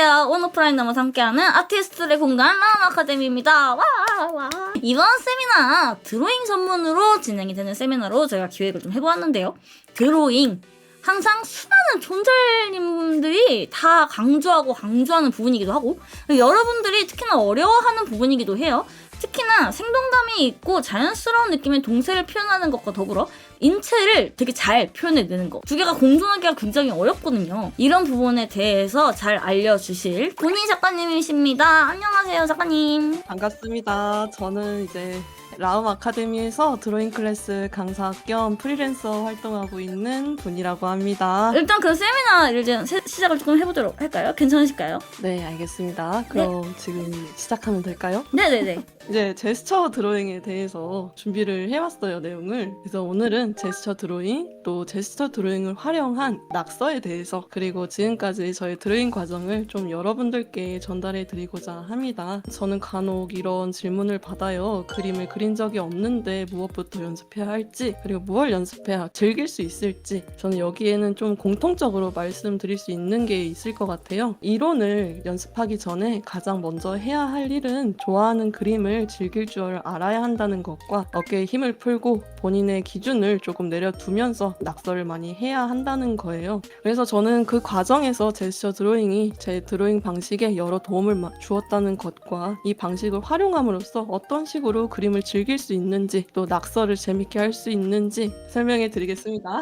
안녕하세요. 온오프라인 넘어서 함께하는 아티스트들의 공간 라운 아카데미입니다. 와! 이번 세미나 드로잉 전문으로 진행이 되는 세미나로 제가 기획을 좀 해보았는데요. 드로잉 항상 수많은 존잘님들이 다 강조하는 부분이기도 하고 여러분들이 특히나 어려워하는 부분이기도 해요. 특히나 생동감이 있고 자연스러운 느낌의 동세를 표현하는 것과 더불어 인체를 되게 잘 표현해내는 거. 두 개가 공존하기가 굉장히 어렵거든요. 이런 부분에 대해서 잘 알려주실 본인 작가님이십니다. 안녕하세요, 작가님. 반갑습니다. 저는 이제 라움 아카데미에서 드로잉 클래스 강사 겸 프리랜서 활동하고 있는 분이라고 합니다. 일단 그 세미나 이제 시작을 조금 해보도록 할까요? 괜찮으실까요? 네, 알겠습니다. 그럼 지금 시작하면 될까요? 네네네. 이제 제스처 드로잉에 대해서 준비를 해왔어요, 내용을. 그래서 오늘은 제스처 드로잉, 또 제스처 드로잉을 활용한 낙서에 대해서, 그리고 지금까지 저의 드로잉 과정을 좀 여러분들께 전달해 드리고자 합니다. 저는 간혹 이런 질문을 받아요. 그림을 그린 적이 없는데 무엇부터 연습해야 할지, 그리고 무엇을 연습해야 즐길 수 있을지, 저는 여기에는 좀 공통적으로 말씀드릴 수 있는 게 있을 것 같아요. 이론을 연습하기 전에 가장 먼저 해야 할 일은 좋아하는 그림을 즐길 줄 알아야 한다는 것과 어깨에 힘을 풀고 본인의 기준을 조금 내려두면서 낙서를 많이 해야 한다는 거예요. 그래서 저는 그 과정에서 제스처 드로잉이 제 드로잉 방식에 여러 도움을 주었다는 것과 이 방식을 활용함으로써 어떤 식으로 그림을 즐길 수 있는지, 또 낙서를 재밌게 할 수 있는지 설명해 드리겠습니다.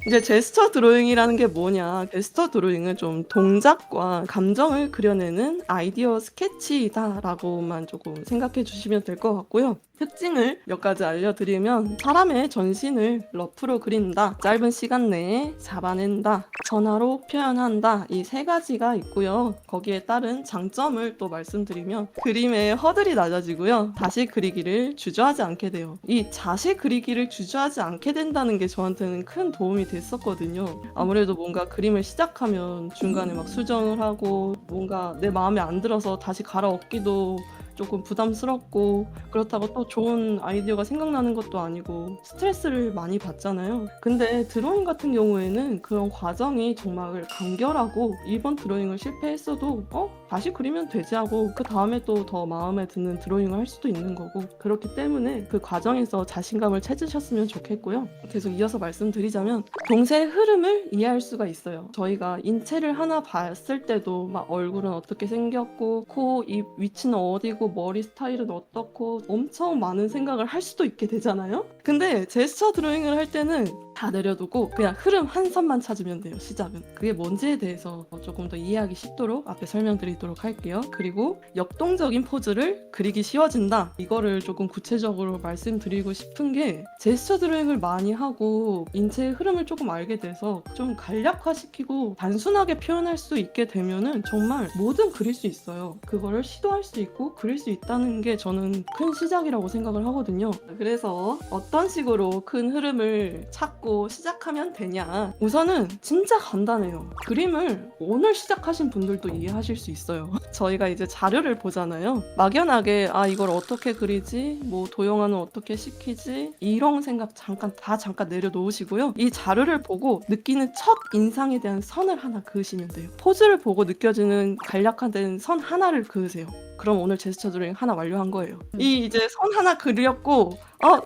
이제 제스처 드로잉이라는 게 뭐냐? 제스처 드로잉은 좀 동작과 감정을 그려내는 아이디어 스케치다라고만 조금 생각해 주시면 될 것 같고요. 특징을 몇 가지 알려드리면, 사람의 전신을 러프로 그린다, 짧은 시간 내에 잡아낸다, 전화로 표현한다, 이 세 가지가 있고요. 거기에 따른 장점을 또 말씀드리면 그림의 허들이 낮아지고요. 다시 그리기를 주저하지 않게 돼요. 이 다시 그리기를 주저하지 않게 된다는 게 저한테는 큰 도움이 됐었거든요. 아무래도 뭔가 그림을 시작하면 중간에 막 수정을 하고 뭔가 내 마음에 안 들어서 다시 갈아엎기도 조금 부담스럽고, 그렇다고 또 좋은 아이디어가 생각나는 것도 아니고 스트레스를 많이 받잖아요. 근데 드로잉 같은 경우에는 그런 과정이 정말 간결하고, 이번 드로잉을 실패했어도 다시 그리면 되지 하고 그 다음에 또 더 마음에 드는 드로잉을 할 수도 있는 거고, 그렇기 때문에 그 과정에서 자신감을 찾으셨으면 좋겠고요. 계속 이어서 말씀드리자면, 동세의 흐름을 이해할 수가 있어요. 저희가 인체를 하나 봤을 때도 막 얼굴은 어떻게 생겼고, 코, 입 위치는 어디고, 머리 스타일은 어떻고, 엄청 많은 생각을 할 수도 있게 되잖아요. 근데 제스처 드로잉을 할 때는 다 내려두고 그냥 흐름 한 선만 찾으면 돼요. 시작은 그게 뭔지에 대해서 조금 더 이해하기 쉽도록 앞에 설명드리도록 할게요. 그리고 역동적인 포즈를 그리기 쉬워진다, 이거를 조금 구체적으로 말씀드리고 싶은 게, 제스처 드로잉을 많이 하고 인체의 흐름을 조금 알게 돼서 좀 간략화시키고 단순하게 표현할 수 있게 되면은 정말 뭐든 그릴 수 있어요. 그거를 시도할 수 있고 그릴 수 있다는 게 저는 큰 시작이라고 생각을 하거든요. 그래서 어떤 식으로 큰 흐름을 찾고 시작하면 되냐? 우선은 진짜 간단해요. 그림을 오늘 시작하신 분들도 이해하실 수 있어요. 저희가 이제 자료를 보잖아요. 막연하게 이걸 어떻게 그리지? 뭐 도형화는 어떻게 시키지? 이런 생각 잠깐 내려놓으시고요. 이 자료를 보고 느끼는 첫 인상에 대한 선을 하나 그으시면 돼요. 포즈를 보고 느껴지는 간략화된 선 하나를 그으세요. 그럼 오늘 제스처 드로잉 하나 완료한 거예요. 이 이제 선 하나 그렸고,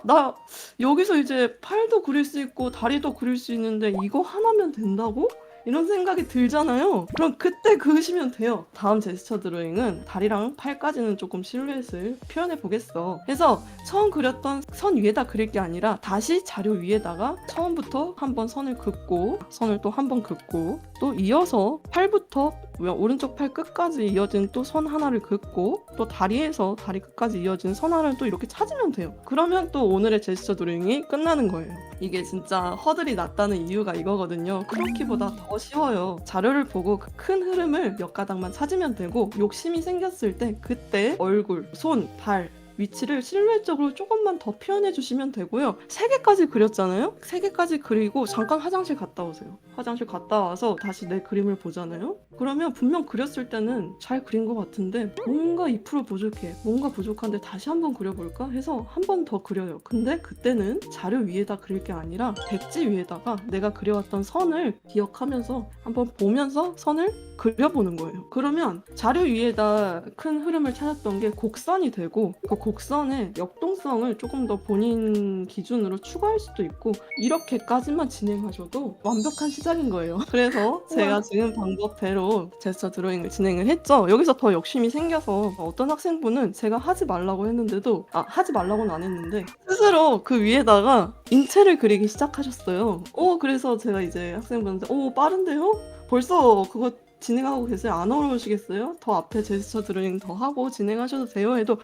나 여기서 이제 팔도 그릴 수 있고 다리도 그릴 수 있는데 이거 하나면 된다고? 이런 생각이 들잖아요. 그럼 그때 그으시면 돼요. 다음 제스처 드로잉은 다리랑 팔까지는 조금 실루엣을 표현해 보겠어. 그래서 처음 그렸던 선 위에다 그릴 게 아니라 다시 자료 위에다가 처음부터 한번 선을 긋고, 선을 또 한 번 긋고, 또 이어서 팔부터 오른쪽 팔 끝까지 이어진 또 선 하나를 긋고, 또 다리에서 다리 끝까지 이어진 선 하나를 또 이렇게 찾으면 돼요. 그러면 또 오늘의 제스처 드로잉이 끝나는 거예요. 이게 진짜 허들이 낮다는 이유가 이거거든요. 크로키보다 더 쉬워요. 자료를 보고 그 큰 흐름을 몇 가닥만 찾으면 되고, 욕심이 생겼을 때 그때 얼굴, 손, 발, 위치를 실루엣적으로 조금만 더 표현해 주시면 되고요. 3개까지 그렸잖아요. 3개까지 그리고 잠깐 화장실 갔다 오세요. 화장실 갔다 와서 다시 내 그림을 보잖아요. 그러면 분명 그렸을 때는 잘 그린 것 같은데 뭔가 2% 부족해. 뭔가 부족한데 다시 한번 그려볼까 해서 한 번 더 그려요. 근데 그때는 자료 위에다 그릴 게 아니라 백지 위에다가 내가 그려왔던 선을 기억하면서 한번 보면서 선을 그려보는 거예요. 그러면 자료 위에다 큰 흐름을 찾았던 게 곡선이 되고 그 곡선의 역동성을 조금 더 본인 기준으로 추가할 수도 있고 이렇게까지만 진행하셔도 완벽한 시작인 거예요. 그래서 제가 지금 방법대로 제스처 드로잉을 진행을 했죠. 여기서 더 욕심이 생겨서 어떤 학생분은 제가 하지 말라고 했는데도 하지 말라고는 안 했는데 스스로 그 위에다가 인체를 그리기 시작하셨어요. 그래서 제가 이제 학생분한테 빠른데요? 벌써 그거 진행하고 계세요? 안 어려우시겠어요? 더 앞에 제스처 드로잉 더 하고 진행하셔도 돼요 해도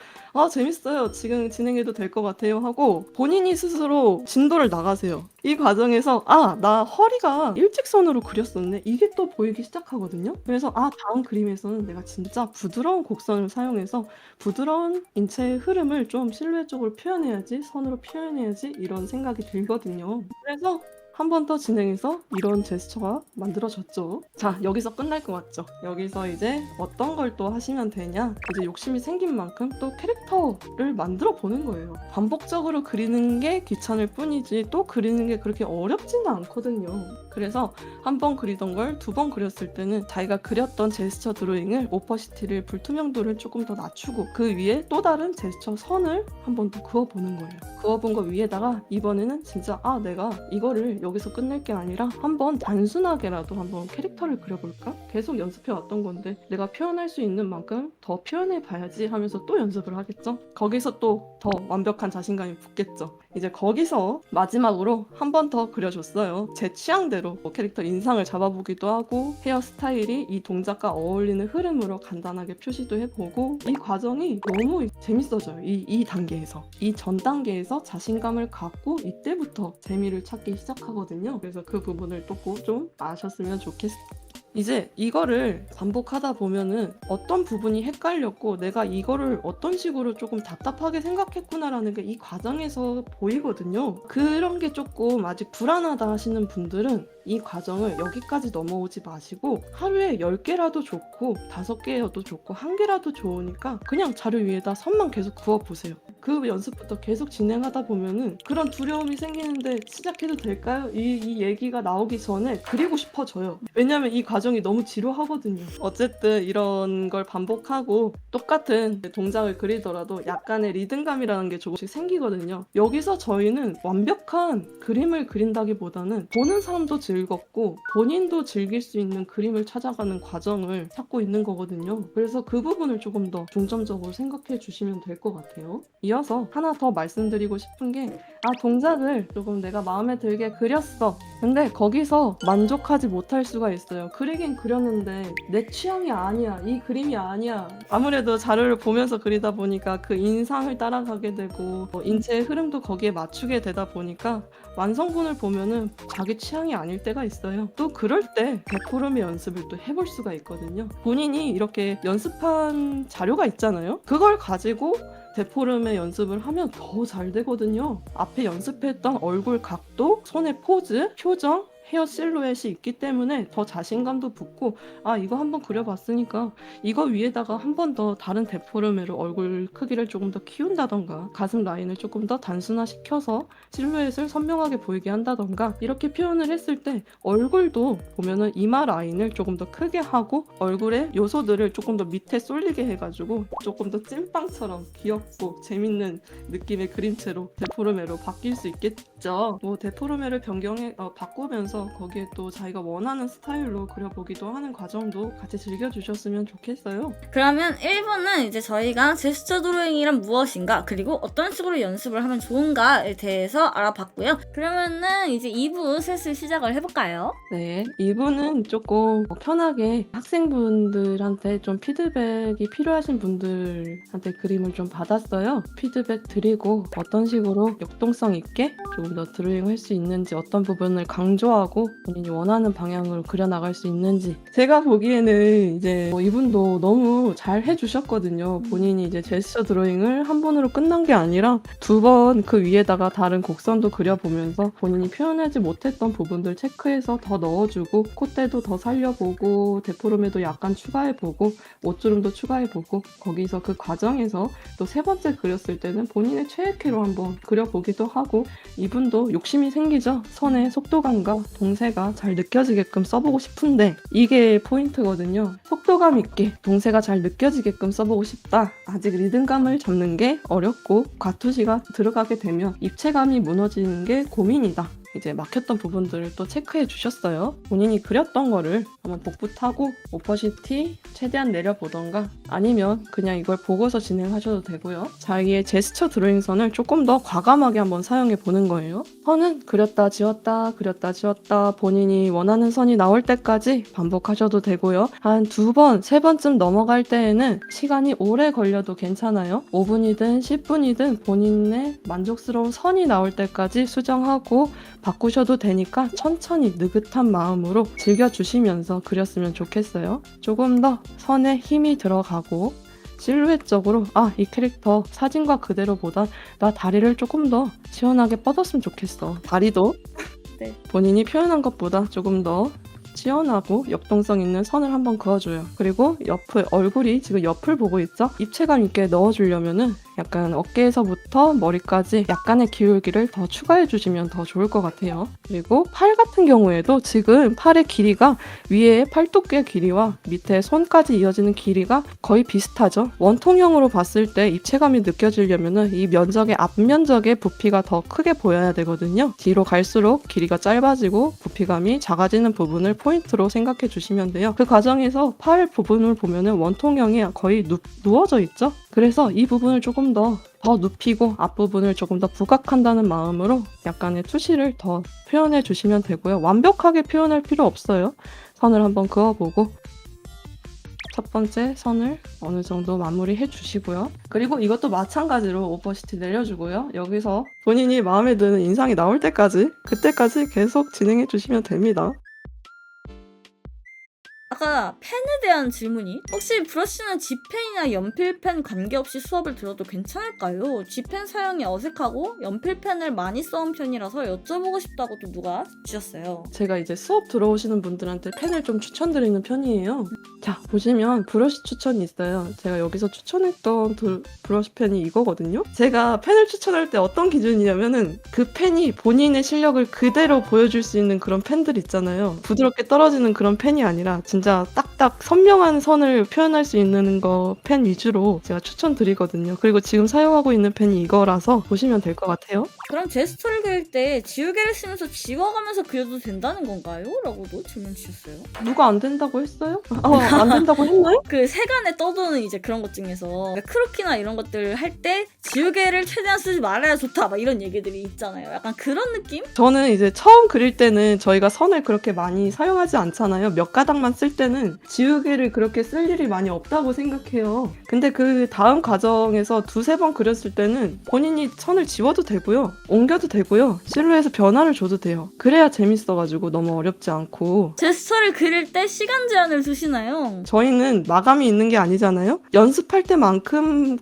재밌어요. 지금 진행해도 될 것 같아요 하고 본인이 스스로 진도를 나가세요. 이 과정에서 나 허리가 일직선으로 그렸었네. 이게 또 보이기 시작하거든요. 그래서 다음 그림에서는 내가 진짜 부드러운 곡선을 사용해서 부드러운 인체의 흐름을 좀 실루엣적으로 표현해야지, 선으로 표현해야지 이런 생각이 들거든요. 그래서 한 번 더 진행해서 이런 제스처가 만들어졌죠. 자, 여기서 끝날 것 같죠? 여기서 이제 어떤 걸 또 하시면 되냐? 이제 욕심이 생긴 만큼 또 캐릭터를 만들어 보는 거예요. 반복적으로 그리는 게 귀찮을 뿐이지 또 그리는 게 그렇게 어렵지는 않거든요. 그래서 한 번 그리던 걸 2번 그렸을 때는 자기가 그렸던 제스처 드로잉을 오퍼시티를 불투명도를 조금 더 낮추고 그 위에 또 다른 제스처 선을 한 번 더 그어보는 거예요. 그어본 거 위에다가 이번에는 진짜 내가 이거를 여기서 끝낼 게 아니라 한번 단순하게라도 한번 캐릭터를 그려볼까? 계속 연습해 왔던 건데 내가 표현할 수 있는 만큼 더 표현해 봐야지 하면서 또 연습을 하겠죠? 거기서 또 더 완벽한 자신감이 붙겠죠. 이제 거기서 마지막으로 한 번 더 그려줬어요. 제 취향대로 캐릭터 인상을 잡아보기도 하고 헤어스타일이 이 동작과 어울리는 흐름으로 간단하게 표시도 해보고 이 과정이 너무 재밌어져요. 이 단계에서. 이 전 단계에서 자신감을 갖고 이때부터 재미를 찾기 시작하거든요. 그래서 그 부분을 또 꼭 좀 아셨으면 좋겠어요. 이제 이거를 반복하다 보면은 어떤 부분이 헷갈렸고 내가 이거를 어떤 식으로 조금 답답하게 생각했구나라는 게 이 과정에서 보이거든요. 그런 게 조금 아직 불안하다 하시는 분들은 이 과정을 여기까지 넘어오지 마시고 하루에 10개라도 좋고 5개여도 좋고 1개라도 좋으니까 그냥 자료 위에다 선만 계속 그어보세요. 그 연습부터 계속 진행하다 보면은 그런 두려움이 생기는데 시작해도 될까요? 이 얘기가 나오기 전에 그리고 싶어져요. 왜냐면 이 과정이 너무 지루하거든요. 어쨌든 이런 걸 반복하고 똑같은 동작을 그리더라도 약간의 리듬감이라는 게 조금씩 생기거든요. 여기서 저희는 완벽한 그림을 그린다기보다는 보는 사람도 즐겁고 본인도 즐길 수 있는 그림을 찾아가는 과정을 찾고 있는 거거든요. 그래서 그 부분을 조금 더 중점적으로 생각해 주시면 될 것 같아요. 이어서 하나 더 말씀드리고 싶은 게 동작을 조금 내가 마음에 들게 그렸어. 근데 거기서 만족하지 못할 수가 있어요. 그리긴 그렸는데 내 취향이 아니야. 이 그림이 아니야. 아무래도 자료를 보면서 그리다 보니까 그 인상을 따라가게 되고 인체의 흐름도 거기에 맞추게 되다 보니까 완성본을 보면은 자기 취향이 아닐 때가 있어요. 또 그럴 때 데코름의 연습을 또 해볼 수가 있거든요. 본인이 이렇게 연습한 자료가 있잖아요. 그걸 가지고 데포름의 연습을 하면 더 잘 되거든요. 앞에 연습했던 얼굴 각도, 손의 포즈, 표정, 헤어 실루엣이 있기 때문에 더 자신감도 붙고 이거 한번 그려봤으니까 이거 위에다가 한 번 더 다른 데포르메로 얼굴 크기를 조금 더 키운다던가 가슴 라인을 조금 더 단순화시켜서 실루엣을 선명하게 보이게 한다던가 이렇게 표현을 했을 때 얼굴도 보면은 이마 라인을 조금 더 크게 하고 얼굴의 요소들을 조금 더 밑에 쏠리게 해가지고 조금 더 찐빵처럼 귀엽고 재밌는 느낌의 그림체로 데포르메로 바뀔 수 있겠죠. 데포르메를 바꾸면서 거기에 또 자기가 원하는 스타일로 그려보기도 하는 과정도 같이 즐겨주셨으면 좋겠어요. 그러면 1부는 이제 저희가 제스처 드로잉이란 무엇인가 그리고 어떤 식으로 연습을 하면 좋은가에 대해서 알아봤고요. 그러면은 이제 2부 슬슬 시작을 해볼까요? 네, 2부는 조금 편하게 학생분들한테 좀 피드백이 필요하신 분들한테 그림을 좀 받았어요. 피드백 드리고 어떤 식으로 역동성 있게 조금 더 드로잉 할 수 있는지 어떤 부분을 강조하고 유도하고 본인이 원하는 방향으로 그려나갈 수 있는지. 제가 보기에는 이제 이분도 너무 잘 해주셨거든요. 본인이 이제 제스처 드로잉을 한 번으로 끝난 게 아니라 두 번 그 위에다가 다른 곡선도 그려보면서 본인이 표현하지 못했던 부분들 체크해서 더 넣어주고 콧대도 더 살려보고 데포름에도 약간 추가해보고 옷주름도 추가해보고 거기서 그 과정에서 또 세 번째 그렸을 때는 본인의 최애캐로 한번 그려보기도 하고 이분도 욕심이 생기죠. 선의 속도감과 동세가 잘 느껴지게끔 써보고 싶은데 이게 포인트거든요. 속도감 있게 동세가 잘 느껴지게끔 써보고 싶다. 아직 리듬감을 잡는 게 어렵고 과투시가 들어가게 되면 입체감이 무너지는 게 고민이다. 이제 막혔던 부분들을 또 체크해 주셨어요. 본인이 그렸던 거를 한번 복붙하고 오퍼시티 최대한 내려보던가 아니면 그냥 이걸 보고서 진행하셔도 되고요. 자기의 제스처 드로잉 선을 조금 더 과감하게 한번 사용해 보는 거예요. 선은 그렸다 지웠다 그렸다 지웠다 본인이 원하는 선이 나올 때까지 반복하셔도 되고요. 한 두 번, 세 번쯤 넘어갈 때에는 시간이 오래 걸려도 괜찮아요. 5분이든 10분이든 본인의 만족스러운 선이 나올 때까지 수정하고 바꾸셔도 되니까 천천히 느긋한 마음으로 즐겨주시면서 그렸으면 좋겠어요. 조금 더 선에 힘이 들어가고 실루엣적으로 이 캐릭터 사진과 그대로보다 나 다리를 조금 더 시원하게 뻗었으면 좋겠어. 다리도 네. 본인이 표현한 것보다 조금 더 시원하고 역동성 있는 선을 한번 그어줘요. 그리고 옆을, 얼굴이 지금 옆을 보고 있죠? 입체감 있게 넣어주려면은 약간 어깨에서부터 머리까지 약간의 기울기를 더 추가해 주시면 더 좋을 것 같아요. 그리고 팔 같은 경우에도 지금 팔의 길이가 위에 팔뚝의 길이와 밑에 손까지 이어지는 길이가 거의 비슷하죠. 원통형으로 봤을 때 입체감이 느껴지려면은 이 면적의 앞면적의 부피가 더 크게 보여야 되거든요. 뒤로 갈수록 길이가 짧아지고 부피감이 작아지는 부분을 포인트로 생각해 주시면 돼요. 그 과정에서 팔 부분을 보면은 원통형이 거의 누워져 있죠. 그래서 이 부분을 조금 더 눕히고 앞부분을 조금 더 부각한다는 마음으로 약간의 투시를 더 표현해 주시면 되고요. 완벽하게 표현할 필요 없어요. 선을 한번 그어보고 첫 번째 선을 어느 정도 마무리해 주시고요. 그리고 이것도 마찬가지로 오퍼시티 내려주고요. 여기서 본인이 마음에 드는 인상이 나올 때까지 그때까지 계속 진행해 주시면 됩니다. 아까 펜에 대한 질문이 혹시 브러쉬는 G펜이나 연필펜 관계없이 수업을 들어도 괜찮을까요? G펜 사용이 어색하고 연필펜을 많이 써온 편이라서 여쭤보고 싶다고 또 누가 주셨어요. 제가 이제 수업 들어오시는 분들한테 펜을 좀 추천드리는 편이에요. 자, 보시면 브러쉬 추천이 있어요. 제가 여기서 추천했던 브러쉬 펜이 이거거든요. 제가 펜을 추천할 때 어떤 기준이냐면은 그 펜이 본인의 실력을 그대로 보여줄 수 있는 그런 펜들 있잖아요. 부드럽게 떨어지는 그런 펜이 아니라 진짜 딱딱 선명한 선을 표현할 수 있는 거 펜 위주로 제가 추천드리거든요. 그리고 지금 사용하고 있는 펜이 이거라서 보시면 될 것 같아요. 그럼 제스처를 그릴 때 지우개를 쓰면서 지워가면서 그려도 된다는 건가요? 라고도 질문 주셨어요. 누가 안 된다고 했어요? 안 된다고 했나요? 그 세간에 떠도는 이제 그런 것 중에서 크로키나 이런 것들 할 때 지우개를 최대한 쓰지 말아야 좋다 막 이런 얘기들이 있잖아요. 약간 그런 느낌? 저는 이제 처음 그릴 때는 저희가 선을 그렇게 많이 사용하지 않잖아요. 몇 가닥만 쓸 때는 지우개를 그렇게 쓸 일이 많이 없다고 생각해요. 근데 그 다음 과정에서 두세 번 그렸을 때는 본인이 선을 지워도 되고요. 옮겨도 되고요. 실루엣에 변화를 줘도 돼요. 그래야 재밌어가지고 너무 어렵지 않고. 제스처를 그릴 때 시간 제한을 두시나요? 저희는 마감이 있는 게 아니잖아요. 연습할 때만큼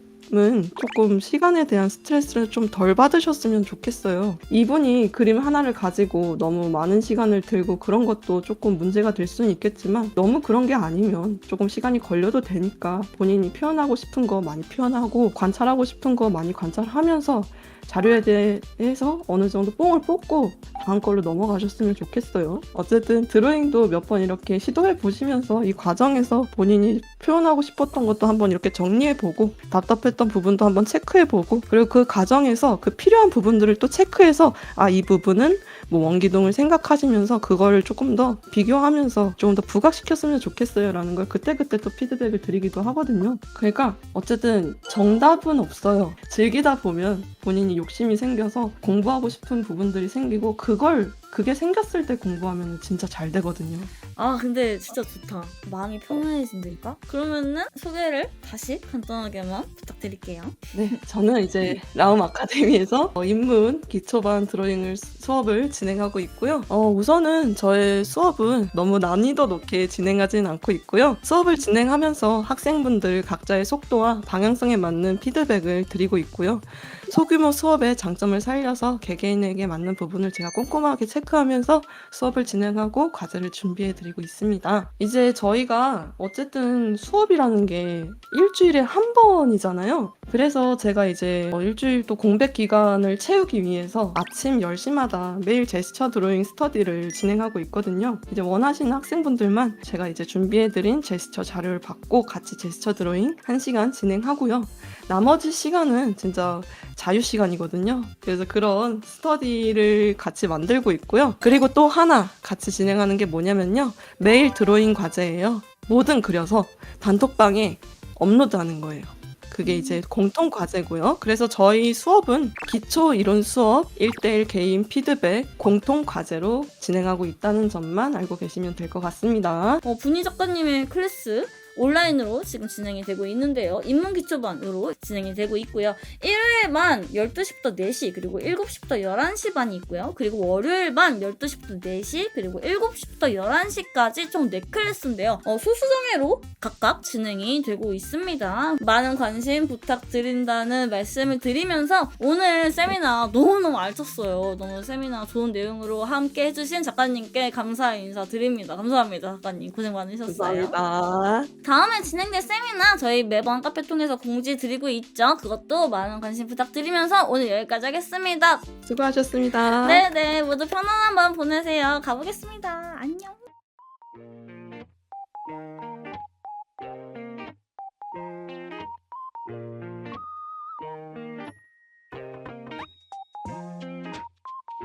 조금 시간에 대한 스트레스를 좀 덜 받으셨으면 좋겠어요. 이분이 그림 하나를 가지고 너무 많은 시간을 들고 그런 것도 조금 문제가 될 수는 있겠지만 너무 그런 게 아니면 조금 시간이 걸려도 되니까 본인이 표현하고 싶은 거 많이 표현하고 관찰하고 싶은 거 많이 관찰하면서 자료에 대해서 어느 정도 뽕을 뽑고 다음 걸로 넘어가셨으면 좋겠어요. 어쨌든 드로잉도 몇 번 이렇게 시도해 보시면서 이 과정에서 본인이 표현하고 싶었던 것도 한번 이렇게 정리해보고 답답했던 부분도 한번 체크해보고 그리고 그 과정에서 그 필요한 부분들을 또 체크해서 이 부분은 뭐 원기둥을 생각하시면서 그거를 조금 더 비교하면서 조금 더 부각시켰으면 좋겠어요 라는 걸 그때그때 또 피드백을 드리기도 하거든요. 그러니까 어쨌든 정답은 없어요. 즐기다 보면 본인이 욕심이 생겨서 공부하고 싶은 부분들이 생기고 그게 생겼을 때 공부하면 진짜 잘 되거든요. 근데 진짜 좋다. 마음이 편안해진다니까? 그러면은 소개를 다시 간단하게만 부탁드립니다. 부탁드릴게요. 네, 저는 이제 라움 아카데미에서 인문 기초반 드로잉을 수업을 진행하고 있고요. 우선은 저의 수업은 너무 난이도 높게 진행하지는 않고 있고요. 수업을 진행하면서 학생분들 각자의 속도와 방향성에 맞는 피드백을 드리고 있고요. 소규모 수업의 장점을 살려서 개개인에게 맞는 부분을 제가 꼼꼼하게 체크하면서 수업을 진행하고 과제를 준비해드리고 있습니다. 이제 저희가 어쨌든 수업이라는 게 일주일에 한 번이잖아요. 그래서 제가 이제 일주일 또 공백 기간을 채우기 위해서 아침 10시마다 매일 제스처 드로잉 스터디를 진행하고 있거든요. 이제 원하시는 학생분들만 제가 이제 준비해드린 제스처 자료를 받고 같이 제스처 드로잉 1시간 진행하고요. 나머지 시간은 진짜 자유 시간이거든요. 그래서 그런 스터디를 같이 만들고 있고요. 그리고 또 하나 같이 진행하는 게 뭐냐면요. 매일 드로잉 과제예요. 뭐든 그려서 단톡방에 업로드하는 거예요. 그게 이제 공통 과제고요. 그래서 저희 수업은 기초 이론 수업, 1대1 개인 피드백, 공통 과제로 진행하고 있다는 점만 알고 계시면 될 것 같습니다. 분희 작가님의 클래스 온라인으로 지금 진행이 되고 있는데요. 인문기초반으로 진행이 되고 있고요. 일요일만 12시부터 4시 그리고 7시부터 11시 반이 있고요. 그리고 월요일만 12시부터 4시 그리고 7시부터 11시까지 총 4클래스인데요. 소수정예로 각각 진행이 되고 있습니다. 많은 관심 부탁드린다는 말씀을 드리면서 오늘 세미나 너무너무 알찼어요. 너무 세미나 좋은 내용으로 함께 해주신 작가님께 감사의 인사 드립니다. 감사합니다. 작가님 고생 많으셨어요. 감사합니다. 다음에 진행될 세미나 저희 매번 카페 통해서 공지 드리고 있죠. 그것도 많은 관심 부탁드리면서 오늘 여기까지 하겠습니다. 수고하셨습니다. 네네 모두 편안한 밤 보내세요. 가보겠습니다. 안녕.